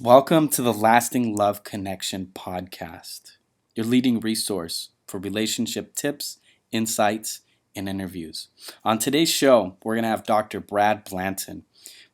Welcome to the Lasting Love Connection podcast, your leading resource for relationship tips, insights, and interviews. On today's show, we're going to have Dr. Brad Blanton.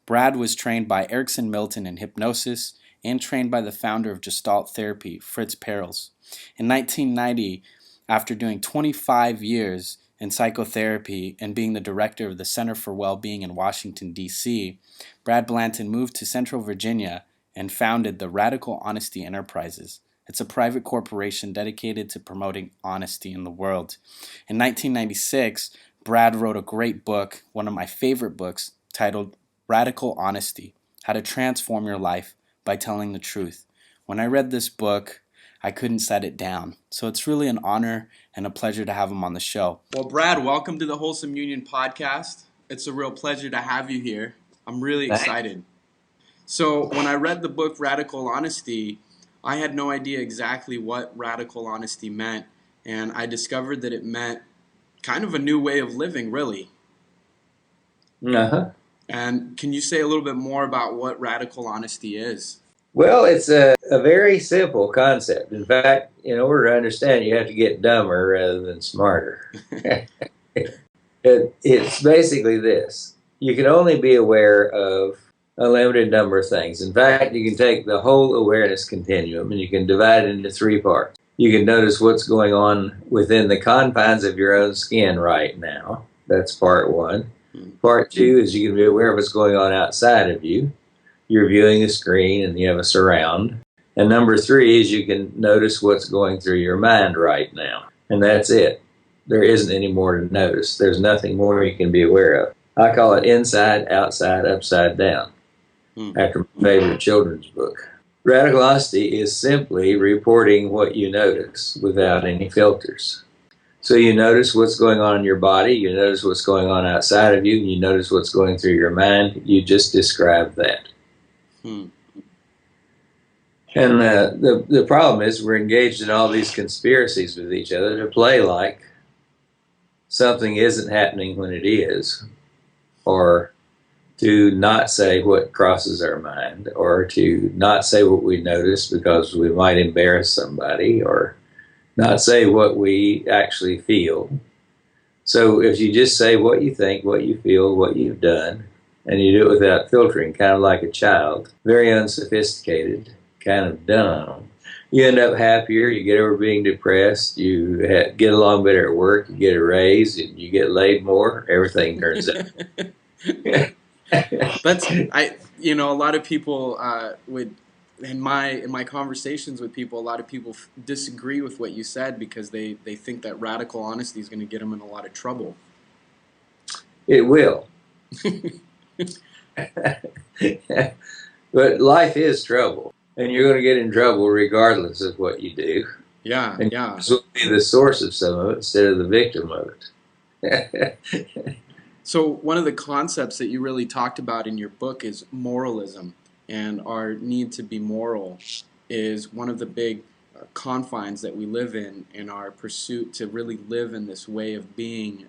Brad was trained by Erickson Milton in hypnosis and trained by the founder of Gestalt therapy, Fritz Perls. In 1990, after doing 25 years in psychotherapy and being the director of the Center for Wellbeing in Washington, D.C., Brad Blanton moved to Central Virginia and founded the Radical Honesty Enterprises. It's a private corporation dedicated to promoting honesty in the world. In 1996, Brad wrote a great book, one of my favorite books, titled Radical Honesty: How to Transform Your Life by Telling the Truth. When I read this book, I couldn't set it down. So it's really an honor and a pleasure to have him on the show. Well, Brad, welcome to the Wholesome Union podcast. It's a real pleasure to have you here. I'm really excited. So when I read the book Radical Honesty, I had no idea exactly what radical honesty meant, and I discovered that it meant kind of a new way of living, really. Uh-huh. And can you say a little bit more about what radical honesty is? Well, it's a very simple concept. In fact, in order to understand, you have to get dumber rather than smarter. It's basically this. You can only be aware of a limited number of things. In fact, you can take the whole awareness continuum and you can divide it into three parts. You can notice what's going on within the confines of your own skin right now. That's part one. Part two is you can be aware of what's going on outside of you. You're viewing a screen and you have a surround. And number three is you can notice what's going through your mind right now. And that's it. There isn't any more to notice. There's nothing more you can be aware of. I call it inside, outside, upside down, after my favorite children's book. Radical honesty is simply reporting what you notice without any filters. So you notice what's going on in your body, you notice what's going on outside of you, and you notice what's going through your mind. You just describe that. And the problem is we're engaged in all these conspiracies with each other to play like something isn't happening when it is, or to not say what crosses our mind, or to not say what we notice because we might embarrass somebody, or not say what we actually feel. So if you just say what you think, what you feel, what you've done, and you do it without filtering, kind of like a child, very unsophisticated, kind of dumb, you end up happier, you get over being depressed, you get along better at work, you get a raise, and you get laid more, everything turns out. A lot of people would, in my conversations with people, a lot of people disagree with what you said because they think that radical honesty is going to get them in a lot of trouble. It will. But life is trouble, and you're going to get in trouble regardless of what you do. Yeah, and yeah. This will be the source of some of it instead of the victim of it. So one of the concepts that you really talked about in your book is moralism, and our need to be moral is one of the big confines that we live in our pursuit to really live in this way of being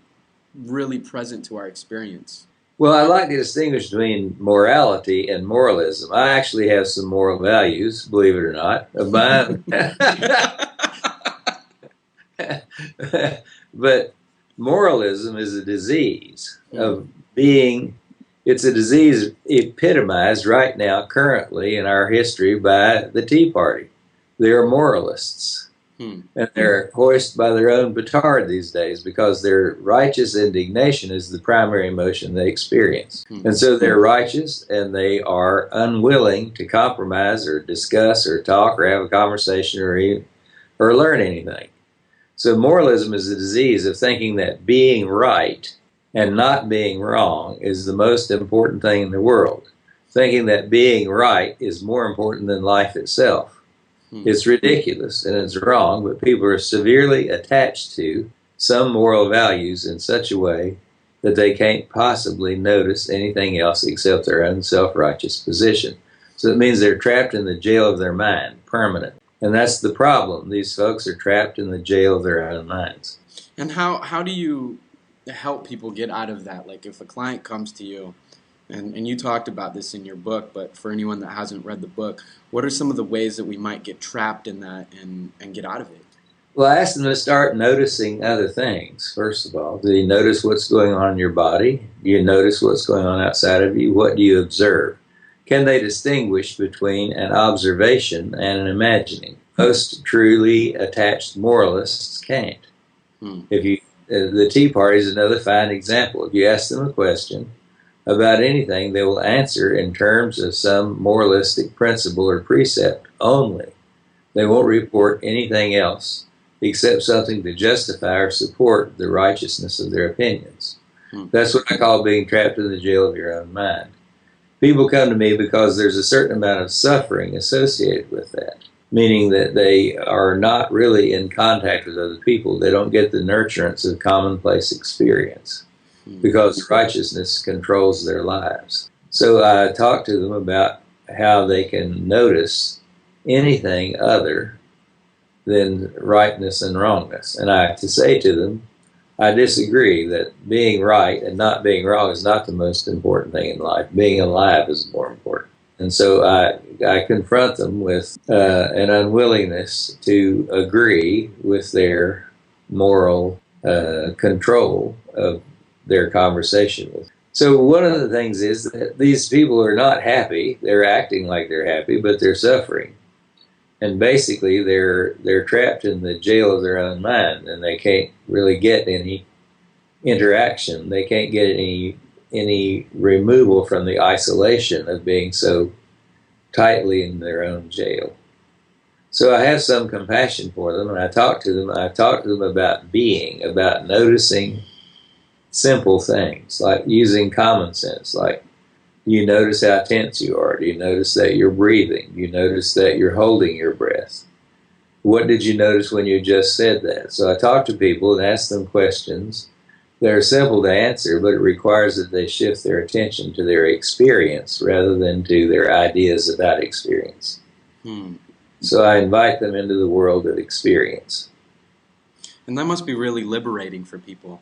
really present to our experience. Well, I like to distinguish between morality and moralism. I actually have some moral values, believe it or not, of mine. But moralism is a disease of being. It's a disease epitomized right now, currently in our history, by the Tea Party. They're moralists. And they're hoisted by their own petard these days because their righteous indignation is the primary emotion they experience. And so they're righteous and they are unwilling to compromise or discuss or talk or have a conversation or learn anything. So moralism is a disease of thinking that being right and not being wrong is the most important thing in the world. Thinking that being right is more important than life itself. It's ridiculous and it's wrong, but people are severely attached to some moral values in such a way that they can't possibly notice anything else except their own self-righteous position. So it means they're trapped in the jail of their mind, permanent. And that's the problem. These folks are trapped in the jail of their own minds. And how do you help people get out of that? Like if a client comes to you And you talked about this in your book, but for anyone that hasn't read the book, what are some of the ways that we might get trapped in that and get out of it? Well, I asked them to start noticing other things, first of all. Do you notice what's going on in your body? Do you notice what's going on outside of you? What do you observe? Can they distinguish between an observation and an imagining? Most truly attached moralists can't. If you, the Tea Party is another fine example. If you ask them a question about anything, they will answer in terms of some moralistic principle or precept only. They won't report anything else except something to justify or support the righteousness of their opinions. That's what I call being trapped in the jail of your own mind. People come to me because there's a certain amount of suffering associated with that, meaning that they are not really in contact with other people. They don't get the nurturance of commonplace experience because righteousness controls their lives. So I talk to them about how they can notice anything other than rightness and wrongness. And I have to say to them, I disagree that being right and not being wrong is not the most important thing in life. Being alive is more important. And so I confront them with an unwillingness to agree with their moral control of their conversation with. So one of the things is that these people are not happy. They're acting like they're happy, but they're suffering. And basically, they're trapped in the jail of their own mind, and they can't really get any interaction. They can't get any removal from the isolation of being so tightly in their own jail. So I have some compassion for them, and I talk to them. I talk to them about being, about noticing simple things, like using common sense, like, do you notice how tense you are? Do you notice that you're breathing? Do you notice that you're holding your breath? What did you notice when you just said that? So I talk to people and ask them questions that are simple to answer, but it requires that they shift their attention to their experience rather than to their ideas about experience. So I invite them into the world of experience. And that must be really liberating for people.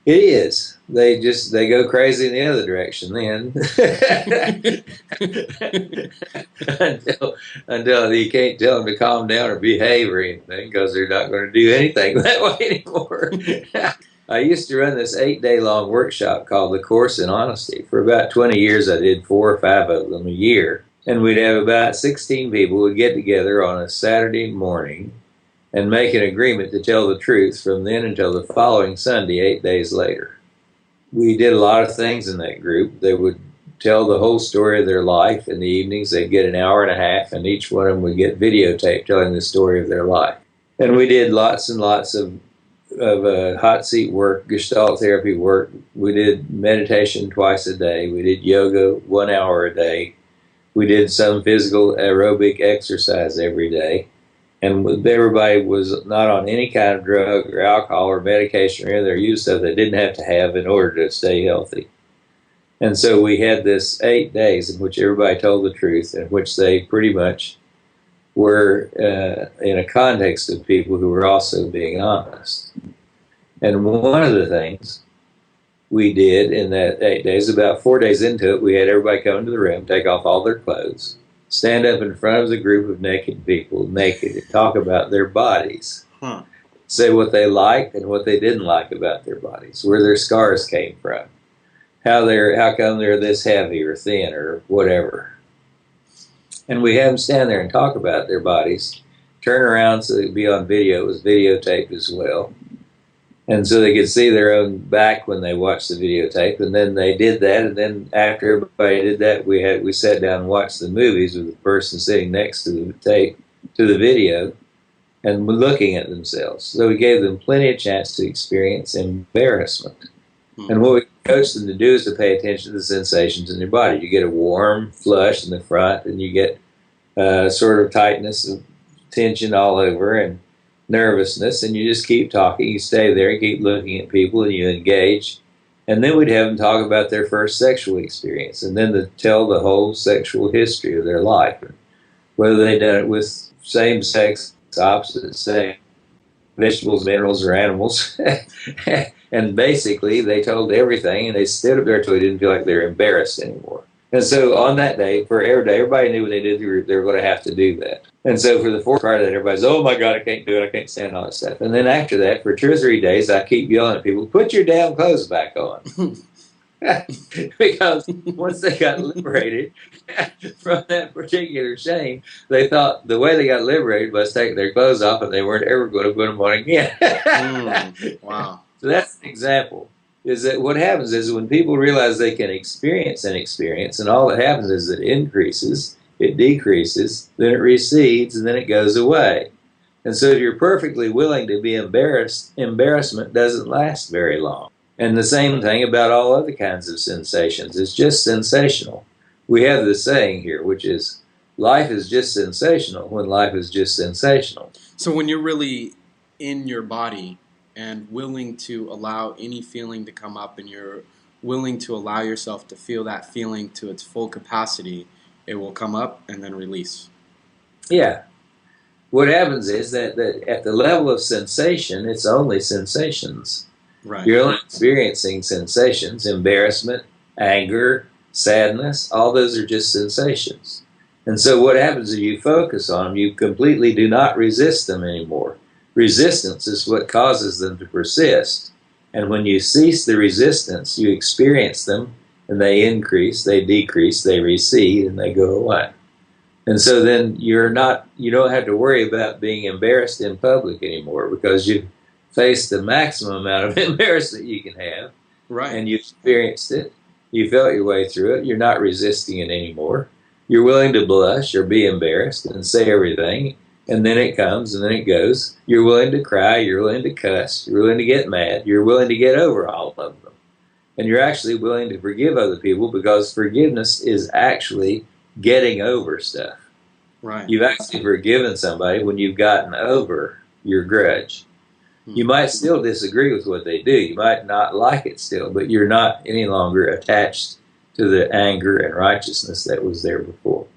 It is. They go crazy in the other direction then. until you can't tell them to calm down or behave or anything because they're not going to do anything that way anymore. I used to run this 8-day-long workshop called The Course in Honesty. For about 20 years I did 4 or 5 of them a year. And we'd have about 16 people who would get together on a Saturday morning and make an agreement to tell the truth from then until the following Sunday, 8 days later. We did a lot of things in that group. They would tell the whole story of their life. In the evenings, they'd get an hour and a half, and each one of them would get videotaped telling the story of their life. And we did lots and lots of hot seat work, Gestalt therapy work. We did meditation twice a day. We did yoga 1 hour a day. We did some physical aerobic exercise every day. And everybody was not on any kind of drug or alcohol or medication or any other use stuff they didn't have to have in order to stay healthy. And so we had this 8 days in which everybody told the truth, in which they pretty much were in a context of people who were also being honest. And one of the things we did in that 8 days, about 4 days into it, we had everybody come into the room, take off all their clothes, stand up in front of the group of naked people, naked, and talk about their bodies. Say what they liked and what they didn't like about their bodies, where their scars came from, how come they're this heavy or thin or whatever. And we have them stand there and talk about their bodies, turn around so they'd be on video. It was videotaped as well. And so they could see their own back when they watched the videotape. And then they did that. And then after everybody did that, we sat down and watched the movies with the person sitting next to the tape, to the video, and looking at themselves. So we gave them plenty of chance to experience embarrassment. And what we coached them to do is to pay attention to the sensations in their body. You get a warm flush in the front, and you get sort of tightness and tension all over, and nervousness, and you just keep talking. You stay there, you keep looking at people, and you engage. And then we'd have them talk about their first sexual experience, and then to tell the whole sexual history of their life, whether they'd done it with same-sex, opposite sex, vegetables, minerals, or animals. And basically, they told everything, and they stood up there until they didn't feel like they were embarrassed anymore. And so on that day, for every day, everybody knew when they did, they were going to have to do that. And so for the fourth part of that, everybody's, oh my God, I can't do it. I can't stand all that stuff. And then after that, for 2 or 3 days, I keep yelling at people, put your damn clothes back on. Because once they got liberated from that particular shame, they thought the way they got liberated was taking their clothes off and they weren't ever going to put them on again. Wow. So that's an example. Is that what happens is when people realize they can experience an experience, and all that happens is it increases, it decreases, then it recedes, and then it goes away. And so if you're perfectly willing to be embarrassed, embarrassment doesn't last very long. And the same thing about all other kinds of sensations. It's just sensational. We have the saying here, which is, life is just sensational when life is just sensational. So when you're really in your body and willing to allow any feeling to come up, and you're willing to allow yourself to feel that feeling to its full capacity, it will come up and then release. Yeah. What happens is that at the level of sensation, it's only sensations. Right. You're only experiencing sensations, embarrassment, anger, sadness, all those are just sensations. And so what happens is you focus on them, you completely do not resist them anymore. Resistance is what causes them to persist. And when you cease the resistance, you experience them, and they increase, they decrease, they recede, and they go away. And so then you don't have to worry about being embarrassed in public anymore, because you've faced the maximum amount of embarrassment you can have. Right. And you experienced it. You felt your way through it. You're not resisting it anymore. You're willing to blush or be embarrassed and say everything. And then it comes and then it goes. You're willing to cry. You're willing to cuss. You're willing to get mad. You're willing to get over all of them. And you're actually willing to forgive other people, because forgiveness is actually getting over stuff. Right. You've actually forgiven somebody when you've gotten over your grudge. You might still disagree with what they do. You might not like it still, but you're not any longer attached to the anger and righteousness that was there before.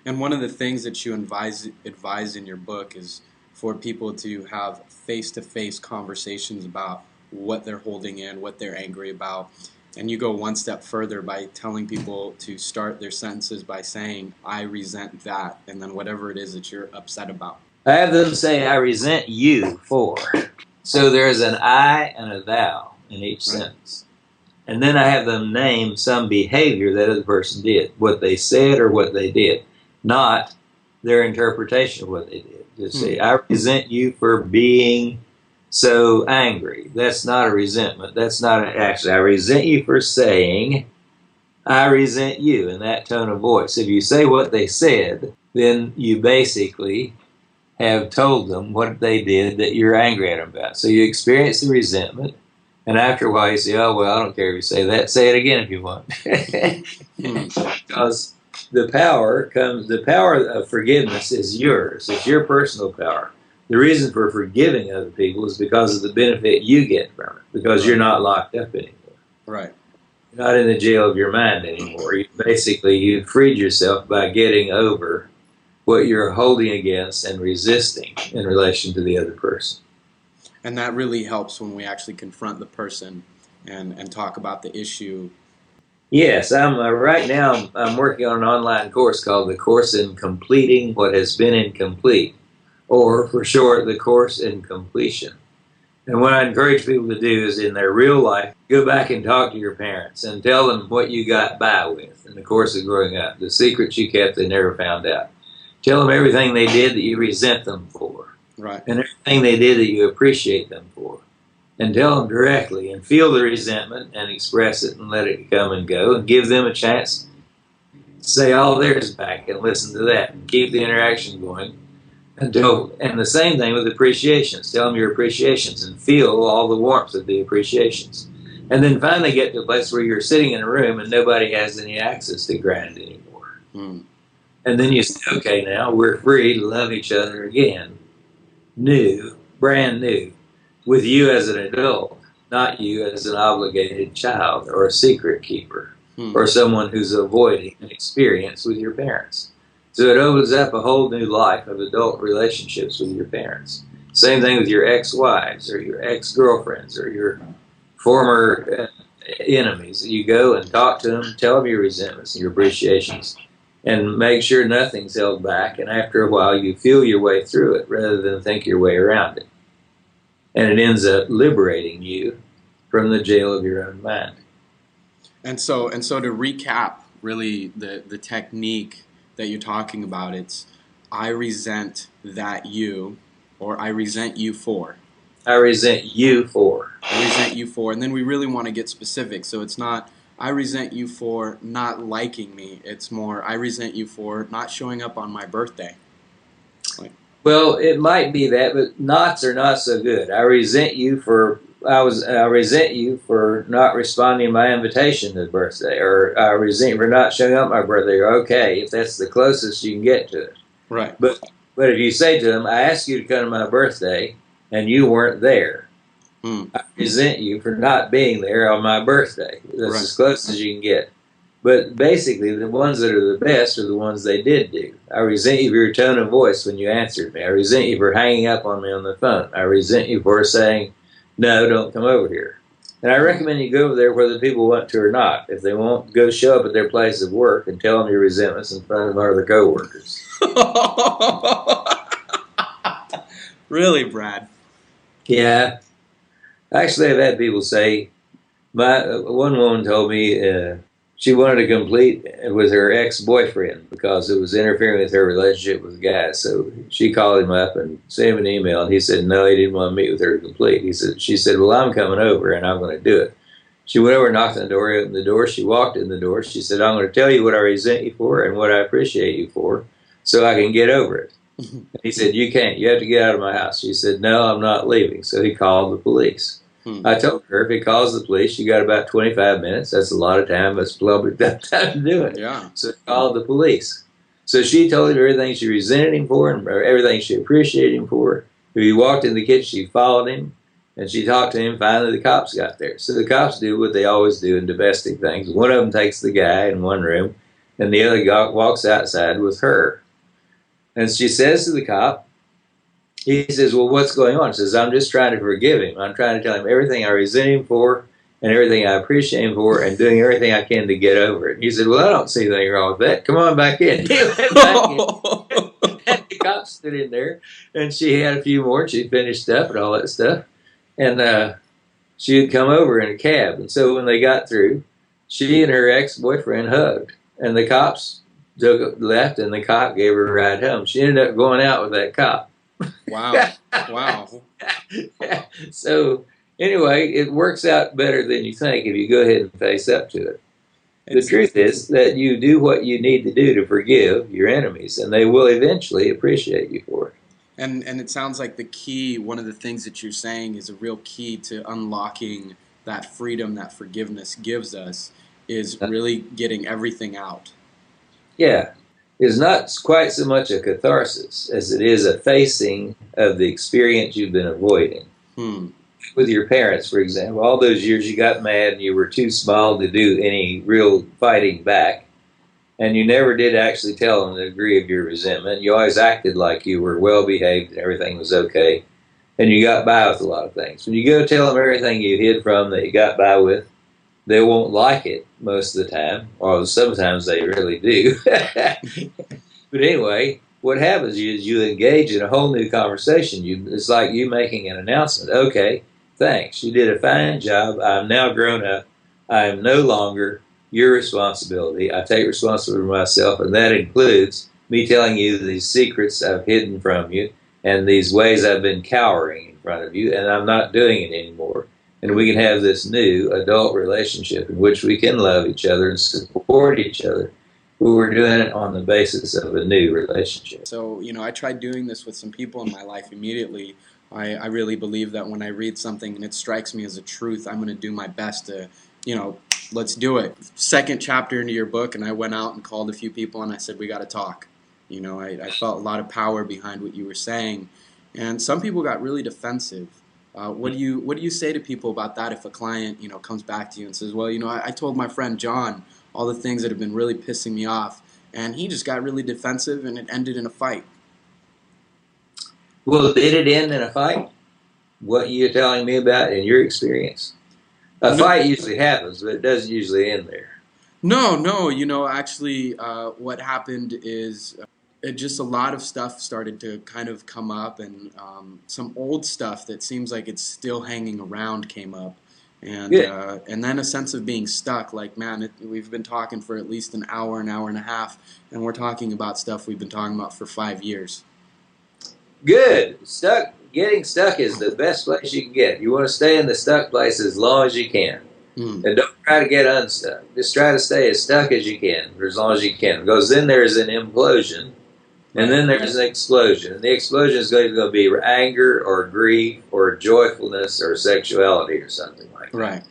And one of the things that you advise in your book is for people to have face-to-face conversations about what they're holding in, what they're angry about. And you go one step further by telling people to start their sentences by saying, I resent that, and then whatever it is that you're upset about. I have them say, I resent you for. So there's an I and a thou in each sentence. And then I have them name some behavior that other person did, what they said or what they did, not their interpretation of what they did. Just say, I resent you for being so angry. That's not a resentment. That's not an action. I resent you for saying, I resent you, in that tone of voice. If you say what they said, then you basically have told them what they did that you're angry at them about. So you experience the resentment, and after a while you say, oh, well, I don't care if you say that. Say it again if you want. Because the power of forgiveness is yours. It's your personal power. The reason for forgiving other people is because of the benefit you get from it, because you're not locked up anymore. Right. You're not in the jail of your mind anymore. You freed yourself by getting over what you're holding against and resisting in relation to the other person. And that really helps when we actually confront the person and talk about the issue. Yes, right now I'm working on an online course called The Course in Completing What Has Been Incomplete, or for short, The Course in Completion. And what I encourage people to do is, in their real life, go back and talk to your parents and tell them what you got by with in the course of growing up, the secrets you kept they never found out. Tell them everything they did that you resent them for. Right. And everything they did that you appreciate them for. And tell them directly, and feel the resentment and express it and let it come and go, and give them a chance to say all theirs back and listen to that and keep the interaction going. And the same thing with appreciations. Tell them your appreciations and feel all the warmth of the appreciations. And then finally get to a place where you're sitting in a room and nobody has any access to grind anymore. And then you say, okay, now we're free to love each other again. New, brand new, with you as an adult, not you as an obligated child or a secret keeper or someone who's avoiding an experience with your parents. So it opens up a whole new life of adult relationships with your parents. Same thing with your ex-wives or your ex-girlfriends or your former enemies. You go and talk to them, tell them your resentments and your appreciations, and make sure nothing's held back. And after a while, you feel your way through it rather than think your way around it. And it ends up liberating you from the jail of your own mind. And so to recap, really the technique that you're talking about, it's I resent that you, or I resent you for. I resent you for. I resent you for. And then we really want to get specific. So it's not I resent you for not liking me. It's more I resent you for not showing up on my birthday. Well, it might be that, but nots are not so good. I resent you for I resent you for not responding to my invitation to the birthday, or I resent you for not showing up my birthday. Okay, if that's the closest you can get to it. Right. But if you say to them, I asked you to come to my birthday and you weren't there, I resent you for not being there on my birthday. That's as close as you can get. But basically, the ones that are the best are the ones they did do. I resent you for your tone of voice when you answered me. I resent you for hanging up on me on the phone. I resent you for saying, no, don't come over here. And I recommend you go over there whether people want to or not. If they won't, go show up at their place of work and tell them your resentments in front of other coworkers. Really, Brad? Yeah. Actually, I've had people say, one woman told me she wanted to complete with her ex-boyfriend because it was interfering with her relationship with guys. So she called him up and sent him an email, and he said no, he didn't want to meet with her to complete. She said, well, I'm coming over and I'm going to do it. She went over, knocked on the door, opened the door. She walked in the door. She said, I'm going to tell you what I resent you for and what I appreciate you for so I can get over it. He said, you can't. You have to get out of my house. She said, no, I'm not leaving. So he called the police. I told her if he calls the police, you got about 25 minutes. That's a lot of time. That's probably enough time to do it. Yeah. So he called the police. So she told him everything she resented him for and everything she appreciated him for. If he walked in the kitchen, she followed him, and she talked to him. Finally, the cops got there. So the cops do what they always do in domestic things. One of them takes the guy in one room, and the other guy walks outside with her. And she says to the cop, he says, well, what's going on? She says, I'm just trying to forgive him. I'm trying to tell him everything I resent him for and everything I appreciate him for and doing everything I can to get over it. He said, well, I don't see anything wrong with that. Come on back in. He went back in. And the cop stood in there, and she had a few more, and she finished up and all that stuff. And she had come over in a cab. And so when they got through, she and her ex-boyfriend hugged. And the cops left, and the cop gave her a ride home. She ended up going out with that cop. Wow. Wow. So anyway, it works out better than you think if you go ahead and face up to it. The truth is that you do what you need to do to forgive your enemies, and they will eventually appreciate you for it. And it sounds like the key, one of the things that you're saying is a real key to unlocking that freedom that forgiveness gives us is really getting everything out. Yeah. Is not quite so much a catharsis as it is a facing of the experience you've been avoiding. With your parents, for example, all those years you got mad and you were too small to do any real fighting back, and you never did actually tell them the degree of your resentment. You always acted like you were well behaved and everything was okay, and you got by with a lot of things. When you go tell them everything you hid from that you got by with, they won't like it most of the time, or sometimes they really do. But anyway, what happens is you engage in a whole new conversation. It's like you making an announcement. Okay, thanks. You did a fine job. I'm now grown up. I am no longer your responsibility. I take responsibility for myself, and that includes me telling you these secrets I've hidden from you and these ways I've been cowering in front of you, and I'm not doing it anymore. And we can have this new adult relationship in which we can love each other and support each other. But we're doing it on the basis of a new relationship. So, I tried doing this with some people in my life immediately. I really believe that when I read something and it strikes me as a truth, I'm going to do my best to, let's do it. Second chapter into your book, and I went out and called a few people and I said, we got to talk. I felt a lot of power behind what you were saying. And some people got really defensive. What do you say to people about that if a client comes back to you and says, well, I told my friend John all the things that have been really pissing me off, and he just got really defensive and it ended in a fight. Well, did it end in a fight? What you're telling me about in your experience? A No, fight usually happens, but it doesn't usually end there. no. Actually, what happened is it just a lot of stuff started to kind of come up, and some old stuff that seems like it's still hanging around came up, Good. and then a sense of being stuck. Like, man, we've been talking for at least an hour and a half, and we're talking about stuff we've been talking about for 5 years. Good. Getting stuck is the best place you can get. You want to stay in the stuck place as long as you can. Mm, And don't try to get unstuck. Just try to stay as stuck as you can for as long as you can. Because then there's an implosion, and right, then there's an explosion. And the explosion is going to be anger or grief or joyfulness or sexuality or something like that. right.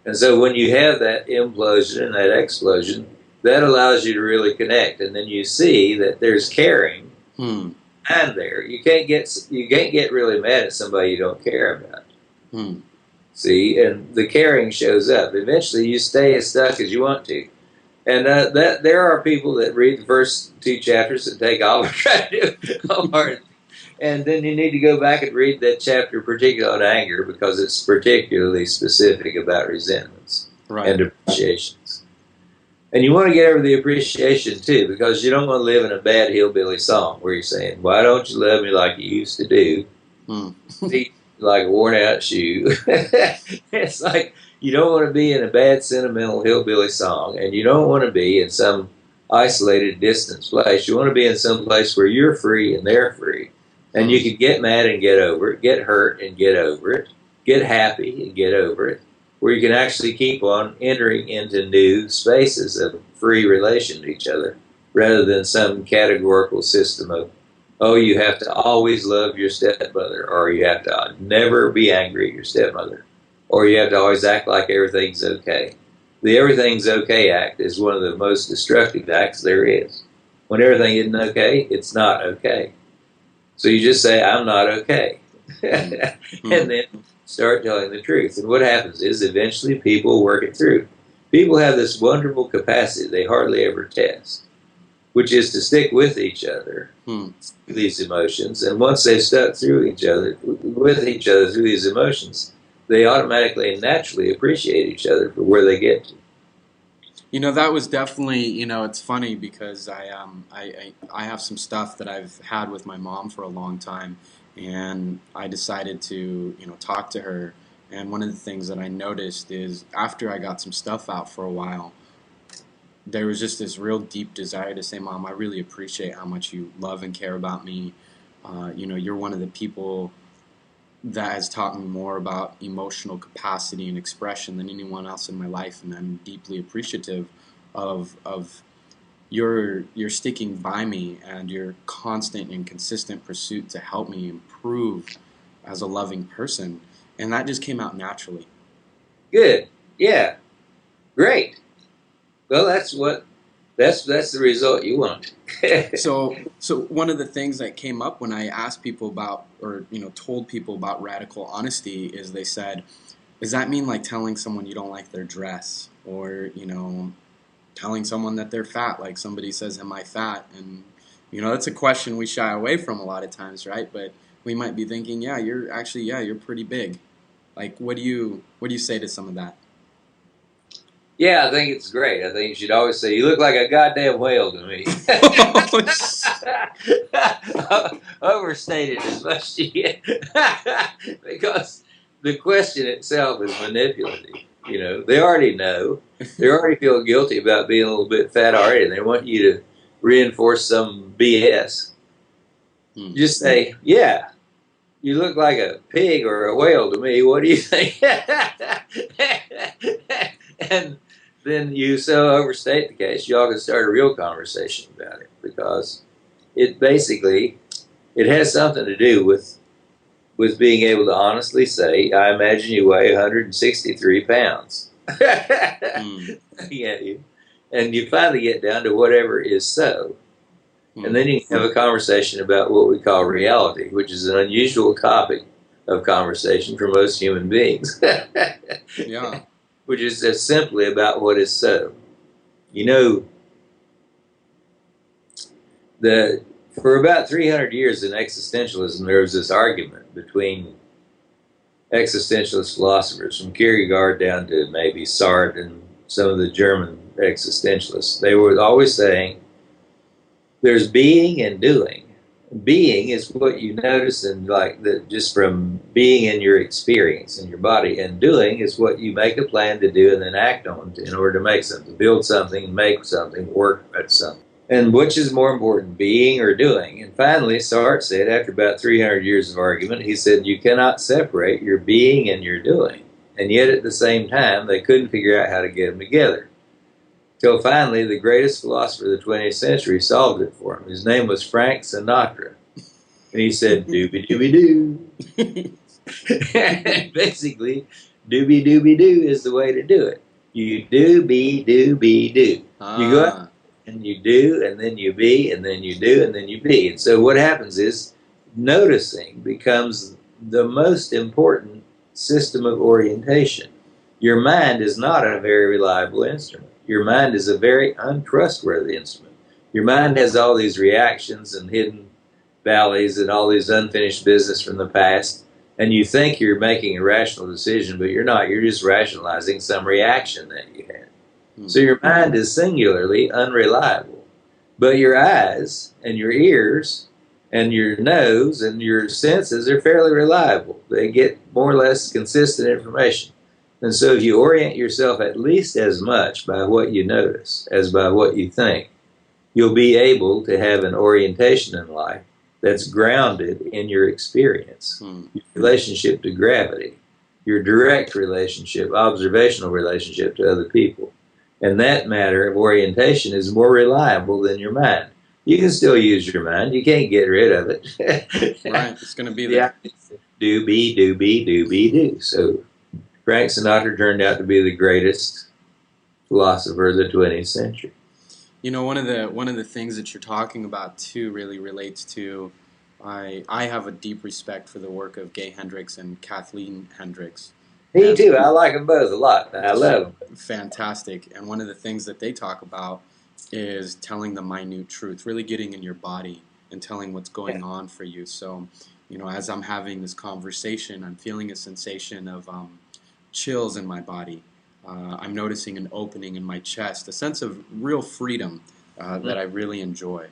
And so when you have that implosion and that explosion, that allows you to really connect. And then you see that there's caring Hmm. and there. You can't get really mad at somebody you don't care about. Hmm. See, and the caring shows up. Eventually, you stay as stuck as you want to. And that there are people that read the first two chapters and take all try to do hard. And then you need to go back and read that chapter, particularly on anger, because it's particularly specific about resentments Right. and appreciations. And you want to get over the appreciation too, because you don't want to live in a bad hillbilly song where you're saying, "Why don't you love me like you used to do?" Hmm. Like a worn out shoe. It's like you don't want to be in a bad sentimental hillbilly song, and you don't want to be in some isolated distance place. You want to be in some place where you're free and they're free, and Hmm. you can get mad and get over it, get hurt and get over it, get happy and get over it, where you can actually keep on entering into new spaces of free relation to each other, rather than some categorical system of, oh, you have to always love your stepmother, or you have to never be angry at your stepmother, or you have to always act like everything's okay. The everything's okay act is one of the most destructive acts there is. When everything isn't okay, it's not okay. So you just say, I'm not okay. Hmm. And Hmm. then start telling the truth. And what happens is eventually people work it through. People have this wonderful capacity they hardly ever test, which is to stick with each other Hmm. through these emotions. And once they've stuck through each other, with each other through these emotions, they automatically and naturally appreciate each other for where they get to. That was definitely, it's funny because I have some stuff that I've had with my mom for a long time, and I decided to, talk to her. And one of the things that I noticed is after I got some stuff out for a while, there was just this real deep desire to say, Mom, I really appreciate how much you love and care about me. You're one of the people that has taught me more about emotional capacity and expression than anyone else in my life, and I'm deeply appreciative of your sticking by me and your constant and consistent pursuit to help me improve as a loving person. And that just came out naturally. Good. Yeah. Great. Well, that's the result you want. So one of the things that came up when I asked people about, or told people about radical honesty, is they said, does that mean like telling someone you don't like their dress, or telling someone that they're fat? Like somebody says, "Am I fat?" And that's a question we shy away from a lot of times, right? But we might be thinking, "Yeah, you're pretty big." Like, what do you say to some of that? Yeah, I think it's great. I think you should always say, "You look like a goddamn whale to me." Overstated as much as you get. Because the question itself is manipulative. They already know. They already feel guilty about being a little bit fat already, and they want you to reinforce some BS. Hmm. Just say, "Yeah, you look like a pig or a whale to me. What do you think?" And then you so overstate the case, y'all can start a real conversation about it, because it has something to do with being able to honestly say, I imagine you weigh 163 pounds. Hmm. Yeah, and you finally get down to whatever is so. And Hmm. then you can have a conversation about what we call reality, which is an unusual topic of conversation for most human beings, Yeah. which is just simply about what is so. You know, the for about 300 years in existentialism, there was this argument between existentialist philosophers, from Kierkegaard down to maybe Sartre and some of the German existentialists. They were always saying there's being and doing. Being is what you notice and like that just from being in your experience in your body, and doing is what you make a plan to do and then act on in order to make something, build something, make something, work at something. And which is more important, being or doing? And finally, Sartre said, after about 300 years of argument, he said, you cannot separate your being and your doing. And yet at the same time, they couldn't figure out how to get them together. Till finally, the greatest philosopher of the 20th century solved it for him. His name was Frank Sinatra. And he said, doobie-doobie-doo. Basically, doobie-doobie-doo is the way to do it. You do-be-do-be-do. You go out and you do, and then you be, and then you do, and then you be. And so what happens is noticing becomes the most important system of orientation. Your mind is not a very reliable instrument. Your mind is a very untrustworthy instrument. Your mind has all these reactions and hidden valleys and all these unfinished business from the past, and you think you're making a rational decision, but you're not. You're just rationalizing some reaction that you had. So your mind is singularly unreliable. But your eyes and your ears and your nose and your senses are fairly reliable. They get more or less consistent information. And so if you orient yourself at least as much by what you notice as by what you think, you'll be able to have an orientation in life that's grounded in your experience, your relationship to gravity, your direct relationship, observational relationship to other people. And that matter of orientation is more reliable than your mind. You can still use your mind. You can't get rid of it. Right. It's going to be the do, be, do, be, do, be, do. So Frank Sinatra turned out to be the greatest philosopher of the 20th century. You know, one of the things that you're talking about too really relates to I have a deep respect for the work of Gay Hendricks and Kathleen Hendricks. Me too. I like them both a lot. I love them. Fantastic. And one of the things that they talk about is telling the minute truth, really getting in your body and telling what's going on for you. So, you know, as I'm having this conversation, I'm feeling a sensation of chills in my body. I'm noticing an opening in my chest, a sense of real freedom that I really enjoy.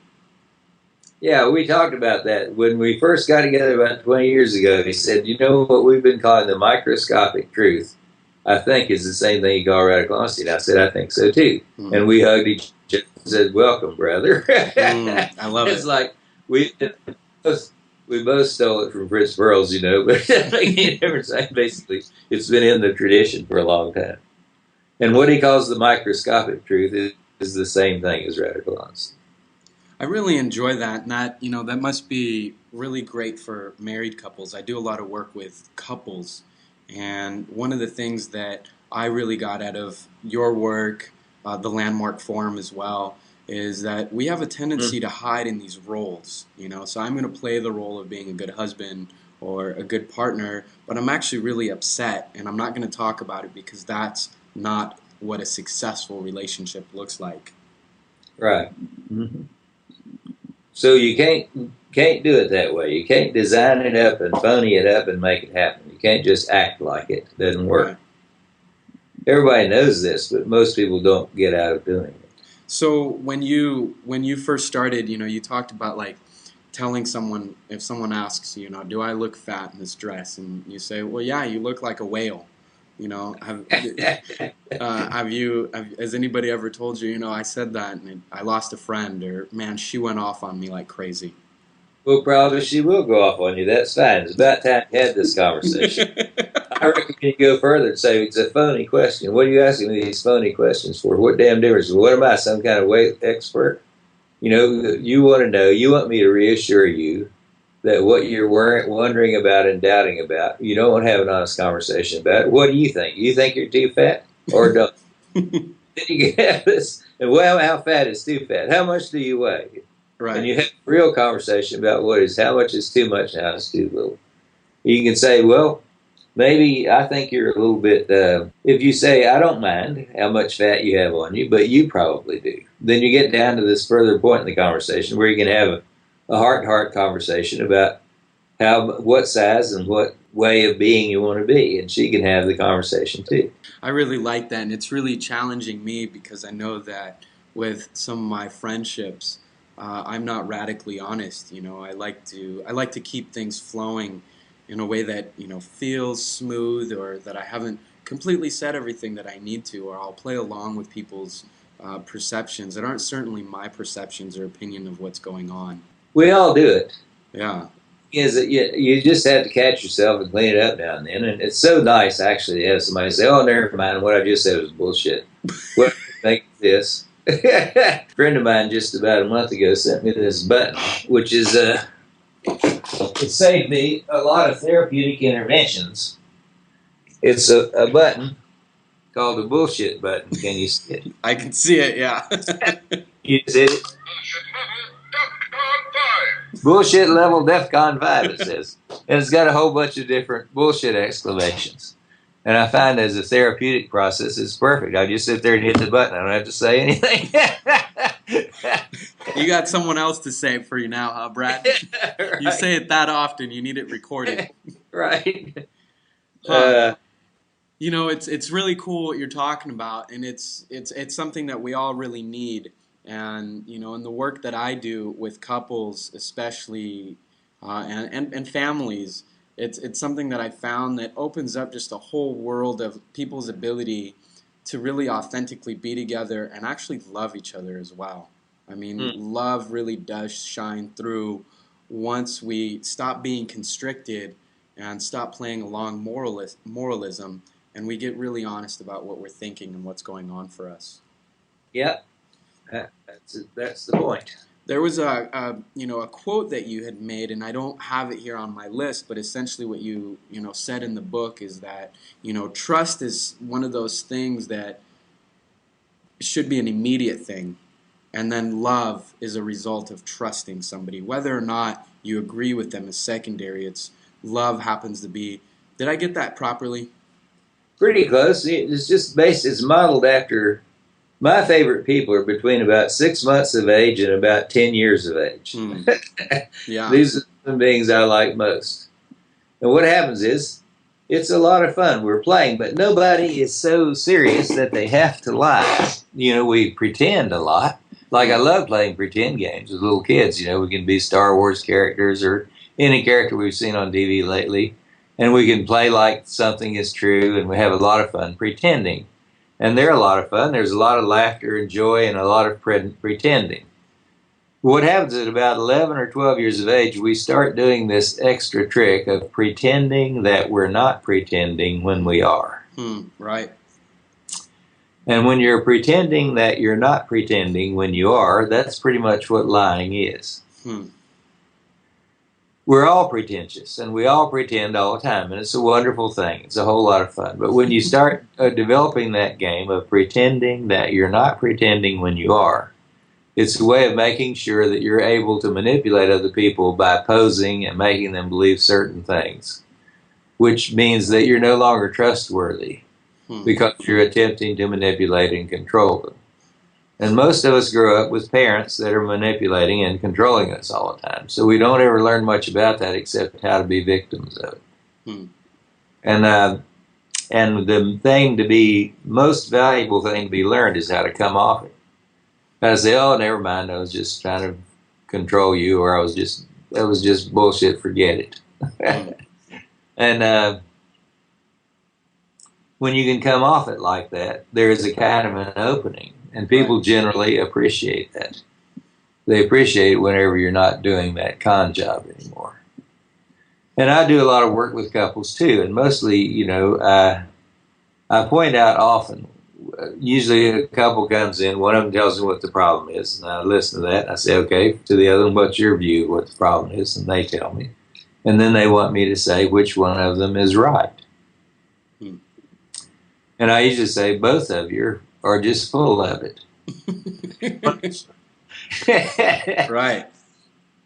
Yeah, we talked about that. When we first got together about 20 years ago, he said, you know what we've been calling the microscopic truth, I think is the same thing you call radical honesty. And I said, I think so too. And we hugged each other and said, welcome, brother. I love it. It's like we both stole it from Fritz Perls, you know, but basically it's been in the tradition for a long time. And what he calls the microscopic truth is the same thing as radical honesty. I really enjoy that, and that, you know, that must be really great for married couples. I do a lot of work with couples, and one of the things that I really got out of your work, the Landmark Forum as well, is that we have a tendency to hide in these roles, you know. So I'm going to play the role of being a good husband or a good partner, but I'm actually really upset, and I'm not going to talk about it because that's not what a successful relationship looks like. Right. Mm-hmm. So you can't do it that way. You can't design it up and phony it up and make it happen. You can't just act like it. It doesn't work. Right. Everybody knows this, but most people don't get out of doing it. So when you first started, you know, you talked about like telling someone, if someone asks, you know, do I look fat in this dress? And you say, well, yeah, you look like a whale. You know, has anybody ever told you, you know, I said that and I lost a friend, or man, she went off on me like crazy? Well, probably she will go off on you. That's fine. It's about time we had this conversation. I reckon you go further and say it's a phony question. What are you asking me these phony questions for? What damn difference? What am I, some kind of weight expert? You know, you want to know, you want me to reassure you that what you're wondering about and doubting about, you don't want to have an honest conversation about it. What do you think? You think you're too fat or don't? Then you can have this, and well, how fat is too fat? How much do you weigh? Right. And you have a real conversation about how much is too much and how is too little. You can say, well, maybe I think you're a little bit, if you say, I don't mind how much fat you have on you, but you probably do. Then you get down to this further point in the conversation where you can have a heart-to-heart conversation about what size and what way of being you want to be, and she can have the conversation too. I really like that, and it's really challenging me because I know that with some of my friendships, I'm not radically honest. I like to keep things flowing in a way that feels smooth, or that I haven't completely said everything that I need to, or I'll play along with people's perceptions that aren't certainly my perceptions or opinion of what's going on. We all do it. Yeah. Is that you just have to catch yourself and clean it up now and then. And it's so nice, actually, to have somebody say, oh, never mind, what I just said was bullshit. What do you think of this? A friend of mine just about a month ago sent me this button, which is, it saved me a lot of therapeutic interventions. It's a button called the bullshit button. Can you see it? I can see it, yeah. You see it? Bullshit level DEFCON 5, it says. And it's got a whole bunch of different bullshit exclamations. And I find as a therapeutic process, it's perfect. I just sit there and hit the button. I don't have to say anything. You got someone else to say it for you now, huh, Brad? Right. You say it that often, you need it recorded. Right. It's really cool what you're talking about, and it's something that we all really need. And in the work that I do with couples, especially, and families, it's something that I found that opens up just a whole world of people's ability to really authentically be together and actually love each other as well. I mean, love really does shine through once we stop being constricted and stop playing along moralism, and we get really honest about what we're thinking and what's going on for us. Yep. That's the point. There was a quote that you had made, and I don't have it here on my list, but essentially what you said in the book is that trust is one of those things that should be an immediate thing, and then love is a result of trusting somebody. Whether or not you agree with them is secondary. It's love happens to be. Did I get that properly? Pretty close. It's just it's modeled after. My favorite people are between about 6 months of age and about 10 years of age. Yeah. These are the beings I like most. And what happens is, it's a lot of fun. We're playing, but nobody is so serious that they have to lie. We pretend a lot. Like I love playing pretend games with little kids. We can be Star Wars characters or any character we've seen on TV lately. And we can play like something is true, and we have a lot of fun pretending. And they're a lot of fun. There's a lot of laughter and joy and a lot of pretending. What happens at about 11 or 12 years of age, we start doing this extra trick of pretending that we're not pretending when we are. Right. And when you're pretending that you're not pretending when you are, that's pretty much what lying is. We're all pretentious, and we all pretend all the time, and it's a wonderful thing. It's a whole lot of fun. But when you start developing that game of pretending that you're not pretending when you are, it's a way of making sure that you're able to manipulate other people by posing and making them believe certain things, which means that you're no longer trustworthy because you're attempting to manipulate and control them. And most of us grow up with parents that are manipulating and controlling us all the time. So we don't ever learn much about that except how to be victims of it. And the thing to be, most valuable thing to be learned is how to come off it. How to say, oh, never mind, I was just trying to control you, or that was just bullshit, forget it. And when you can come off it like that, there is a kind of an opening. And people generally appreciate that. They appreciate it whenever you're not doing that con job anymore. And I do a lot of work with couples too, and mostly, I point out often, usually a couple comes in, one of them tells me what the problem is, and I listen to that, and I say, okay, to the other one, what's your view of what the problem is? And they tell me. And then they want me to say which one of them is right. And I usually say, both of you are just full of it. Right.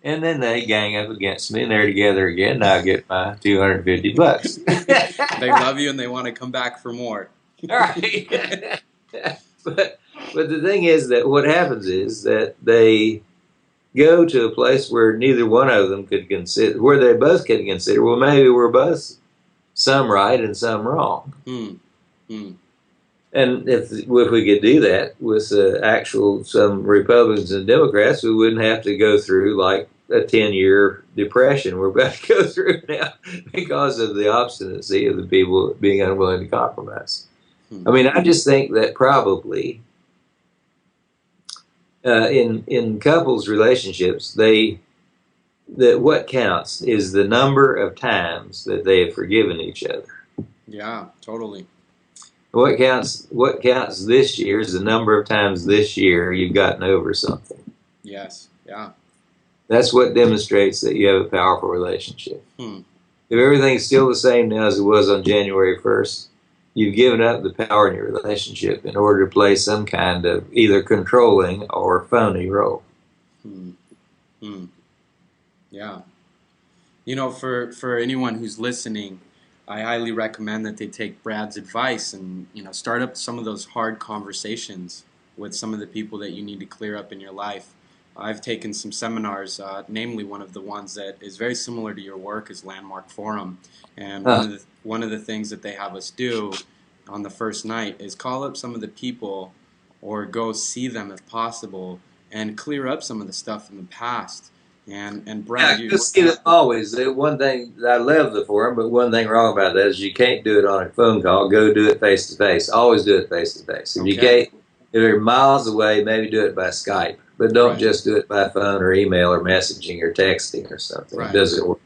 And then they gang up against me, and they're together again, and I get my $250. They love you, and they want to come back for more. Right. But the thing is that what happens is that they go to a place where neither one of them could consider, where they both could consider, well, maybe we're both some right and some wrong. Hmm. Hmm. And if we could do that with some Republicans and Democrats, we wouldn't have to go through like a 10-year depression we're about to go through now because of the obstinacy of the people being unwilling to compromise. Hmm. I mean, I just think that probably in couples relationships, that what counts is the number of times that they have forgiven each other. Yeah, totally. What counts this year is the number of times this year you've gotten over something. Yes. Yeah. That's what demonstrates that you have a powerful relationship. Hmm. If everything's still the same now as it was on January 1st, you've given up the power in your relationship in order to play some kind of either controlling or phony role. Hmm. Hmm. Yeah. For anyone who's listening, I highly recommend that they take Brad's advice and, start up some of those hard conversations with some of the people that you need to clear up in your life. I've taken some seminars, namely one of the ones that is very similar to your work is Landmark Forum. And Uh, one of the things that they have us do on the first night is call up some of the people or go see them if possible and clear up some of the stuff in the past. And Brad, Yeah, you you'll see that always. The one thing I love the forum, but one thing wrong about that is you can't do it on a phone call. Go do it face to face. Always do it face to face. If you okay? can't, if you're miles away, maybe do it by Skype, but don't Right, just do it by phone or email or messaging or texting or something. It right. doesn't work.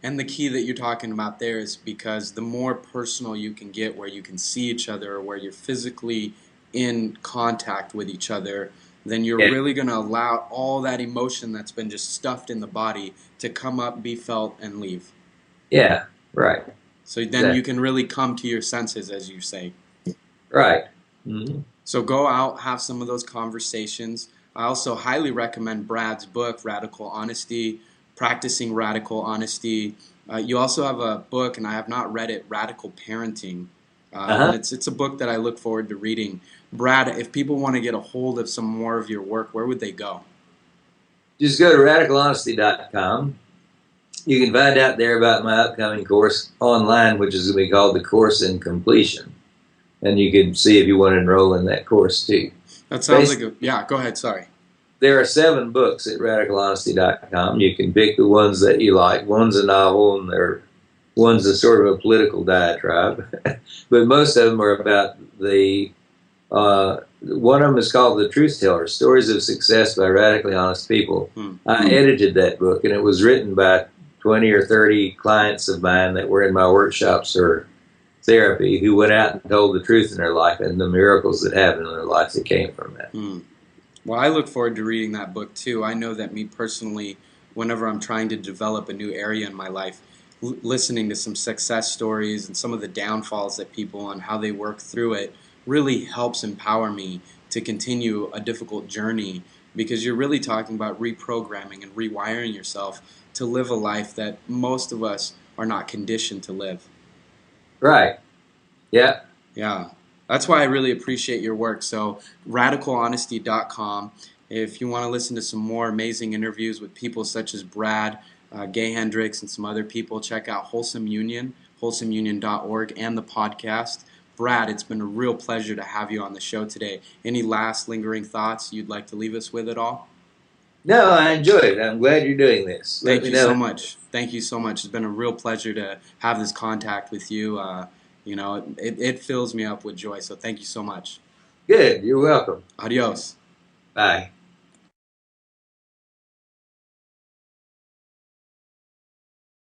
And the key that you're talking about there is because the more personal you can get, where you can see each other, or where you're physically in contact with each other, then you're Yeah, really going to allow all that emotion that's been just stuffed in the body to come up, be felt, and leave. yeah, right, So then you exactly, can really come to your senses, as you say. right. Mm-hmm. So go out, have some of those conversations. I also highly recommend Brad's book, Radical Honesty, Practicing Radical Honesty. You also have a book, and I have not read it, Radical Parenting. And Uh-huh. it's a book that I look forward to reading. Brad, if people want to get a hold of some more of your work, where would they go? Just go to radicalhonesty.com. You can find out there about my upcoming course online, which is going to be called the Course in Completion. And you can see if you want to enroll in that course too. That sounds like Basically, a, yeah, go ahead, sorry. there are 7 books at radicalhonesty.com. You can pick the ones that you like. One's a novel, and one's a sort of a political diatribe. But most of them are about one of them is called The Truth Teller, Stories of Success by Radically Honest People. Hmm. I edited that book, and it was written by 20 or 30 clients of mine that were in my workshops or therapy who went out and told the truth in their life and the miracles that happened in their life that came from that. Hmm. Well, I look forward to reading that book too. I know that me personally, whenever I'm trying to develop a new area in my life, listening to some success stories and some of the downfalls that people and how they work through it really helps empower me to continue a difficult journey because you're really talking about reprogramming and rewiring yourself to live a life that most of us are not conditioned to live. Right. Yeah. Yeah, that's why I really appreciate your work. So, radicalhonesty.com. If you want to listen to some more amazing interviews with people such as Brad, Gay Hendricks, and some other people, check out Wholesome Union, wholesomeunion.org, and the podcast. Brad, it's been a real pleasure to have you on the show today. Any last lingering thoughts you'd like to leave us with at all? No, I enjoyed it. I'm glad you're doing this. Let Thank me you so know. much. Thank you so much. It's been a real pleasure to have this contact with you. It fills me up with joy. So thank you so much. Good. You're welcome. Adios. Bye.